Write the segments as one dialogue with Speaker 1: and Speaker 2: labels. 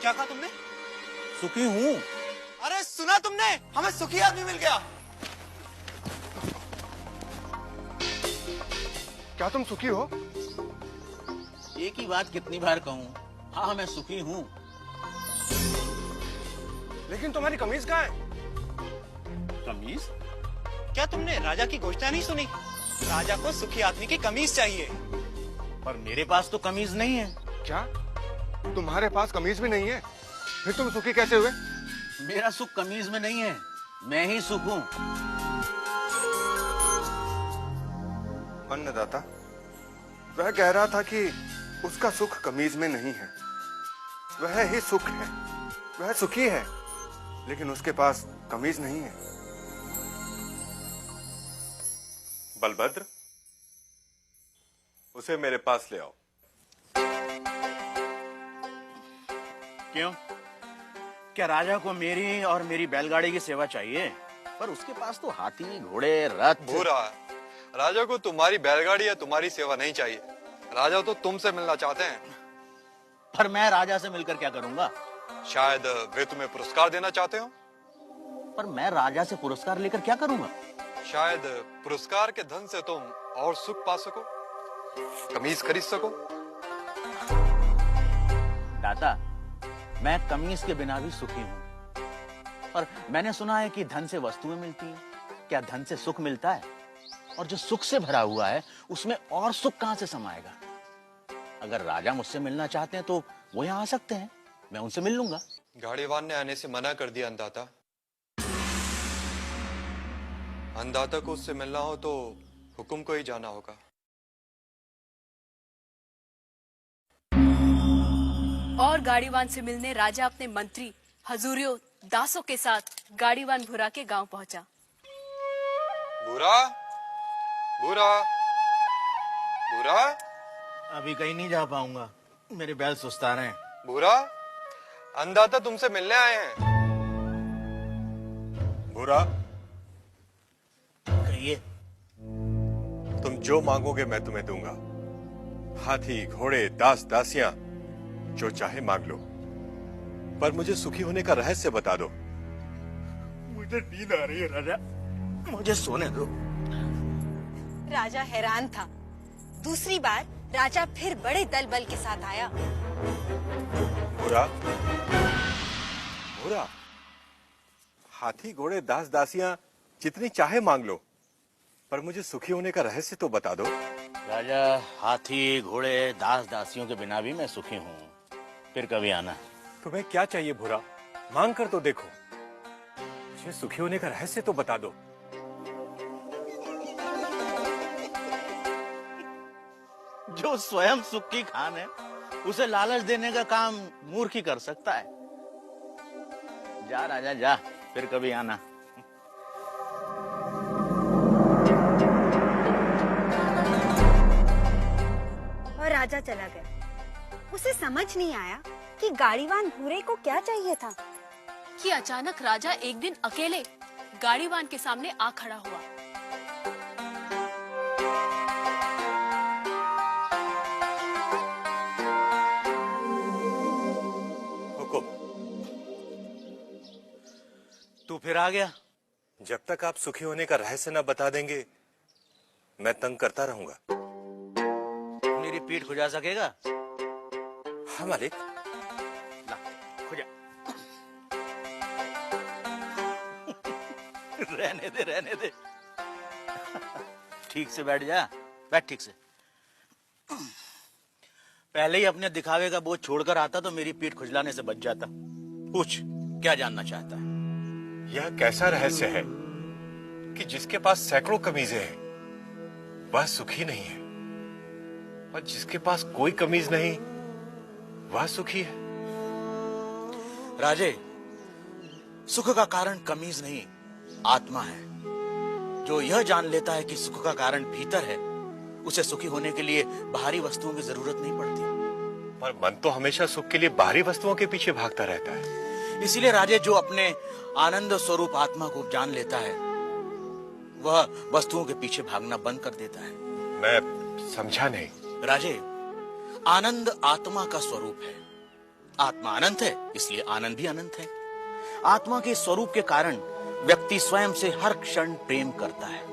Speaker 1: क्या कहा तुमने?
Speaker 2: सुखी हूँ।
Speaker 1: अरे सुना तुमने? हमें सुखी आदमी मिल गया।
Speaker 3: क्या तुम सुखी हो?
Speaker 2: एक ही बात कितनी बार कहूँ? हाँ मैं सुखी हूँ।
Speaker 3: लेकिन तुम्हारी कमीज कहाँ है?
Speaker 2: कमीज?
Speaker 1: क्या तुमने राजा की घोषणा नहीं सुनी? राजा को सुखी आदमी की कमीज चाहिए।
Speaker 2: पर मेरे पास तो कमीज नहीं है।
Speaker 3: क्या तुम्हारे पास कमीज भी नहीं है? फिर तुम सुखी कैसे हुए?
Speaker 2: मेरा सुख कमीज में नहीं है, मैं ही सुख हूँ।
Speaker 3: अन्नदाता, वह कह रहा था कि उसका सुख कमीज में नहीं है, वह ही सुख है। वह सुखी है, लेकिन उसके पास कमीज नहीं है।
Speaker 4: बलभद्र, उसे मेरे पास ले आओ।
Speaker 2: क्यों? क्या राजा को मेरी और मेरी बैलगाड़ी की सेवा चाहिए? पर उसके पास तो हाथी, घोड़े, रथ।
Speaker 4: भूरा, राजा को तुम्हारी बैलगाड़ी या तुम्हारी सेवा नहीं चाहिए। राजा तो तुमसे मिलना चाहते हैं।
Speaker 2: पर मैं राजा से मिलकर क्या करूंगा?
Speaker 4: शायद वे तुम्हें पुरस्कार देना चाहते हो।
Speaker 2: पर मैं राजा से पुरस्कार लेकर क्या करूंगा?
Speaker 4: शायद पुरस्कार के धन से तुम और सुख पा सको, कमीज खरीद सको।
Speaker 2: दाता, मैं कमीज के बिना भी सुखी हूँ। पर मैंने सुना है कि धन से वस्तुएं मिलती हैं। क्या धन से सुख मिलता है? और जो सुख से भरा हुआ है उसमें और सुख कहां से समाएगा? अगर राजा मुझसे मिलना चाहते हैं तो वो यहाँ आ सकते हैं, मैं उनसे मिल लूंगा।
Speaker 4: गाड़ीवान ने आने से मना कर दिया अन्नदाता। अन्नदाता को उससे मिलना हो तो हुकुम को ही जाना होगा।
Speaker 5: और गाड़ीवान से मिलने राजा अपने मंत्री हजूरियों दासों के साथ गाड़ीवान भूरा के गांव पहुंचा।
Speaker 4: भूरा, भूरा, भूरा,
Speaker 2: अभी कहीं नहीं जा पाऊंगा, मेरे बैल सुस्ता रहे हैं।
Speaker 4: भूरा, अन्नदाता तुमसे मिलने आए हैं। भूरा,
Speaker 2: कहिए।
Speaker 4: तुम जो मांगोगे मैं तुम्हें दूंगा। हाथी, घोड़े, दास, दासियां, जो चाहे मांग लो। पर मुझे सुखी होने का रहस्य बता दो।
Speaker 2: मुझे नींद आ रही है राजा, मुझे सोने दो।
Speaker 6: राजा हैरान था। दूसरी बार राजा फिर बड़े दल बल के साथ आया।
Speaker 4: भूरा, भूरा, हाथी, घोड़े, दास, दासियां जितनी चाहे मांग लो, पर मुझे सुखी होने का रहस्य तो बता दो।
Speaker 2: राजा, हाथी, घोड़े, दास, दासियों के बिना भी मैं सुखी हूँ। फिर कभी आना।
Speaker 4: तुम्हें क्या चाहिए भूरा? मांग कर तो देखो। मुझे सुखी होने का रहस्य तो बता दो।
Speaker 2: जो स्वयं सुख की खान है उसे लालच देने का काम मूर्ख ही कर सकता है। जा राजा जा, फिर कभी आना।
Speaker 6: और राजा चला गया। उसे समझ नहीं आया कि गाड़ीवान भूरे को क्या चाहिए था।
Speaker 5: कि अचानक राजा एक दिन अकेले गाड़ीवान के सामने आ खड़ा हुआ।
Speaker 4: हुकुम।
Speaker 2: तू फिर आ गया?
Speaker 4: जब तक आप सुखी होने का रहस्य न बता देंगे मैं तंग करता रहूंगा।
Speaker 2: मेरी पीठ खुजा सकेगा?
Speaker 4: हाँ मालिक।
Speaker 2: ला, खुजा। रहने दे, रहने दे। ठीक से बैठ जा, बैठ ठीक से। पहले ही अपने दिखावे का बोझ छोड़कर आता तो मेरी पीठ खुजलाने से बच जाता। पूछ, क्या जानना चाहता है?
Speaker 4: यह कैसा रहस्य है कि जिसके पास सैकड़ों कमीजें हैं वह सुखी नहीं है, और जिसके पास कोई कमीज नहीं वह सुखी है?
Speaker 2: राजे, सुख का कारण कमीज नहीं, आत्मा है। जो यह जान लेता है कि सुख का कारण भीतर है, उसे सुखी होने के लिए बाहरी वस्तुओं की जरूरत नहीं पड़ती।
Speaker 4: पर मन तो हमेशा सुख के लिए बाहरी वस्तुओं के पीछे भागता रहता है।
Speaker 2: इसीलिए राजे, जो अपने आनंद स्वरूप आत्मा को जान लेता है वह वस्तुओं के पीछे भागना बंद कर देता है।
Speaker 4: मैं समझा नहीं।
Speaker 2: राजे, आनंद आत्मा का स्वरूप है। आत्मा अनंत है, इसलिए आनंद भी अनंत है। आत्मा के स्वरूप के कारण व्यक्ति स्वयं से हर क्षण प्रेम करता है।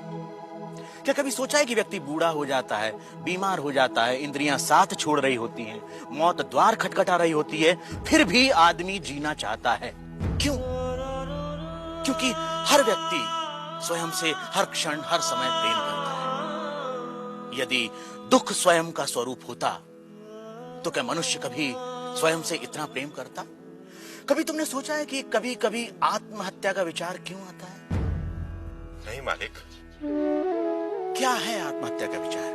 Speaker 2: क्या कभी सोचा है कि व्यक्ति बूढ़ा हो जाता है, बीमार हो जाता है, इंद्रियां साथ छोड़ रही होती हैं, मौत द्वार खटखटा रही होती है, फिर भी आदमी जीना चाहता है? क्यों? क्योंकि हर व्यक्ति स्वयं से हर क्षण हर समय प्रेम करता है। यदि दुख स्वयं का स्वरूप होता तो क्या मनुष्य कभी स्वयं से इतना प्रेम करता? कभी तुमने सोचा है कि कभी कभी आत्महत्या का विचार क्यों आता है?
Speaker 4: नहीं मालिक।
Speaker 2: क्या है आत्महत्या का विचार?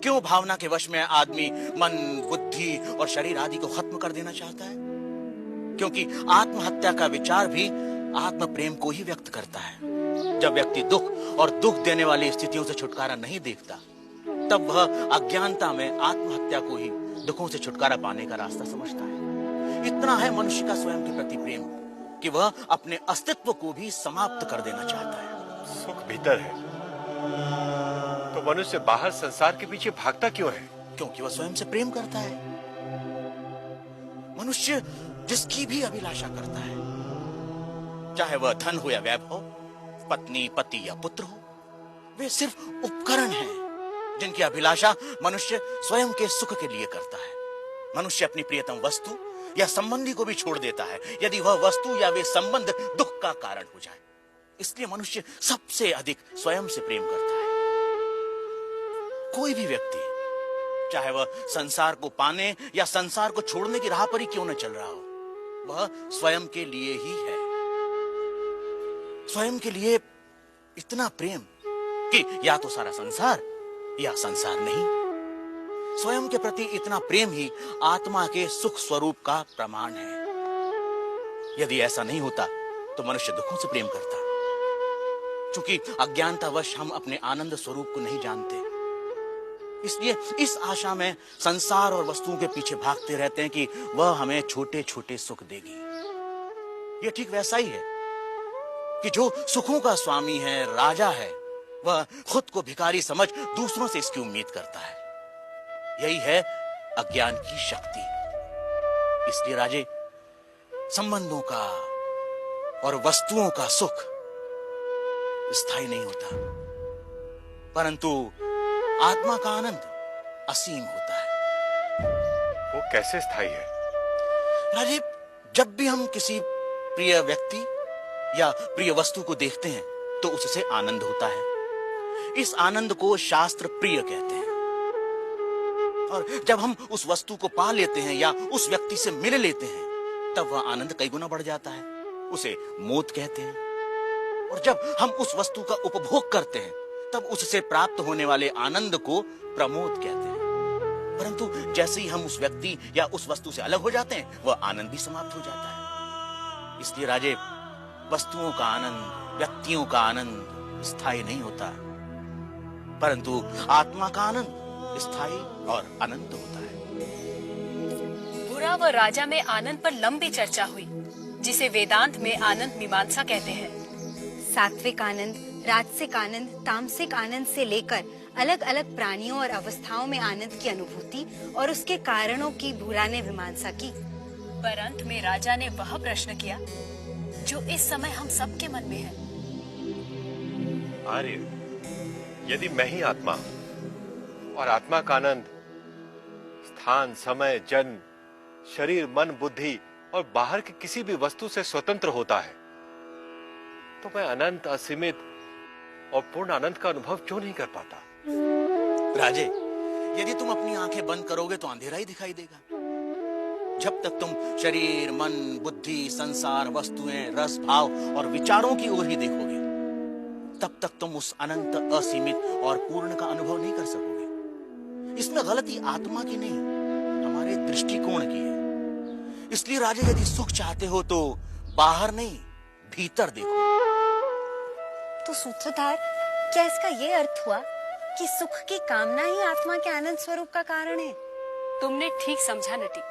Speaker 2: क्यों भावना के वश में आदमी मन, बुद्धि और शरीर आदि को खत्म कर देना चाहता है? क्योंकि आत्महत्या का विचार भी आत्म प्रेम को ही व्यक्त करता है। जब व्यक्ति दुख और दुख देने वाली स्थितियों से छुटकारा नहीं देखता, तब वह अज्ञानता में आत्महत्या को ही दुखों से छुटकारा पाने का रास्ता समझता है। इतना है मनुष्य का स्वयं के प्रति प्रेम कि वह अपने अस्तित्व को भी समाप्त कर देना चाहता है।
Speaker 4: सुख भीतर है तो मनुष्य बाहर संसार के पीछे भागता क्यों है?
Speaker 2: क्योंकि वह स्वयं से प्रेम करता है। मनुष्य जिसकी भी अभिलाषा करता है, चाहे वह धन हो या वैभव, पत्नी, पति या पुत्र हो, वे सिर्फ उपकरण हैं जिनकी अभिलाषा मनुष्य स्वयं के सुख के लिए करता है। मनुष्य अपनी प्रियतम वस्तु या संबंधी को भी छोड़ देता है यदि वह वस्तु या वे संबंध दुख का कारण हो जाए। इसलिए मनुष्य सबसे अधिक स्वयं से प्रेम करता है। कोई भी व्यक्ति, चाहे वह संसार को पाने या संसार को छोड़ने की राह पर ही क्यों न चल रहा हो, वह स्वयं के लिए ही है। स्वयं के लिए इतना प्रेम कि या तो सारा संसार या संसार नहीं। स्वयं के प्रति इतना प्रेम ही आत्मा के सुख स्वरूप का प्रमाण है। यदि ऐसा नहीं होता तो मनुष्य दुखों से प्रेम करता। क्योंकि अज्ञानतावश हम अपने आनंद स्वरूप को नहीं जानते, इसलिए इस आशा में संसार और वस्तुओं के पीछे भागते रहते हैं कि वह हमें छोटे छोटे सुख देगी। यह ठीक वैसा ही है कि जो सुखों का स्वामी है, राजा है, वह खुद को भिखारी समझ दूसरों से इसकी उम्मीद करता है। यही है अज्ञान की शक्ति। इसलिए राजे, संबंधों का और वस्तुओं का सुख स्थायी नहीं होता, परंतु आत्मा का आनंद असीम होता है।
Speaker 4: वो कैसे स्थायी है?
Speaker 2: राजे, जब भी हम किसी प्रिय व्यक्ति या प्रिय वस्तु को देखते हैं तो उससे आनंद होता है। इस आनंद को शास्त्र प्रिय कहते हैं। और जब हम उस वस्तु को पा लेते हैं या उस व्यक्ति से मिल लेते हैं, तब वह आनंद कई गुना बढ़ जाता है। उसे मोद कहते हैं। और जब हम उस वस्तु का उपभोग करते हैं, तब उससे प्राप्त होने वाले आनंद को प्रमोद कहते हैं। परंतु जैसे ही हम उस व्यक्ति या उस वस्तु से अलग हो जाते हैं, वह आनंद भी समाप्त हो जाता है। इसलिए राजे, वस्तुओं का आनंद, व्यक्तियों का आनंद स्थायी नहीं होता, परंतु आत्मा का आनंद स्थायी और अनंत होता है।
Speaker 5: बुरा व राजा में आनंद पर लंबी चर्चा हुई, जिसे वेदांत में आनंद मीमांसा कहते हैं।
Speaker 6: सात्विक आनंद, राजसिक आनंद, तामसिक आनंद से लेकर अलग अलग प्राणियों और अवस्थाओं में आनंद की अनुभूति और उसके कारणों की बुरा ने मीमांसा की।
Speaker 5: पर अंत में राजा ने वह प्रश्न किया जो इस समय हम सबके मन में है।
Speaker 4: आर्य, यदि मैं ही आत्मा और आत्मा का आनंद स्थान, समय, जन्म, शरीर, मन, बुद्धि और बाहर की किसी भी वस्तु से स्वतंत्र होता है, तो मैं अनंत, असीमित और पूर्ण आनंद का अनुभव क्यों नहीं कर पाता?
Speaker 2: राजे, यदि तुम अपनी आंखें बंद करोगे तो अंधेरा ही दिखाई देगा। जब तक तुम शरीर, मन, बुद्धि, संसार, वस्तुएं, रस, भाव और विचारों की ओर ही देखोगे, तब तक तुम उस अनंत, असीमित और पूर्ण का अनुभव नहीं कर सकोगे। इसमें गलती आत्मा की नहीं, हमारे दृष्टिकोण की है। इसलिए राजे, यदि सुख चाहते हो तो बाहर नहीं, भीतर देखो।
Speaker 6: तो सूत्रधार, क्या इसका ये अर्थ हुआ कि सुख की कामना ही आत्मा के आनंद स्वरूप का कारण है?
Speaker 5: तुमने ठीक समझा नटी।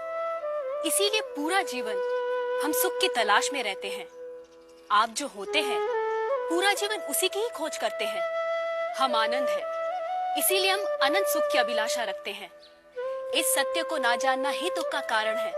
Speaker 5: इसीलिए पूरा जीवन हम सुख की तलाश में रहते हैं। आप जो होते हैं, पूरा जीवन उसी की ही खोज करते हैं। हम आनंद हैं, इसीलिए हम अनंत सुख की अभिलाषा रखते हैं। इस सत्य को ना जानना ही दुख का कारण है।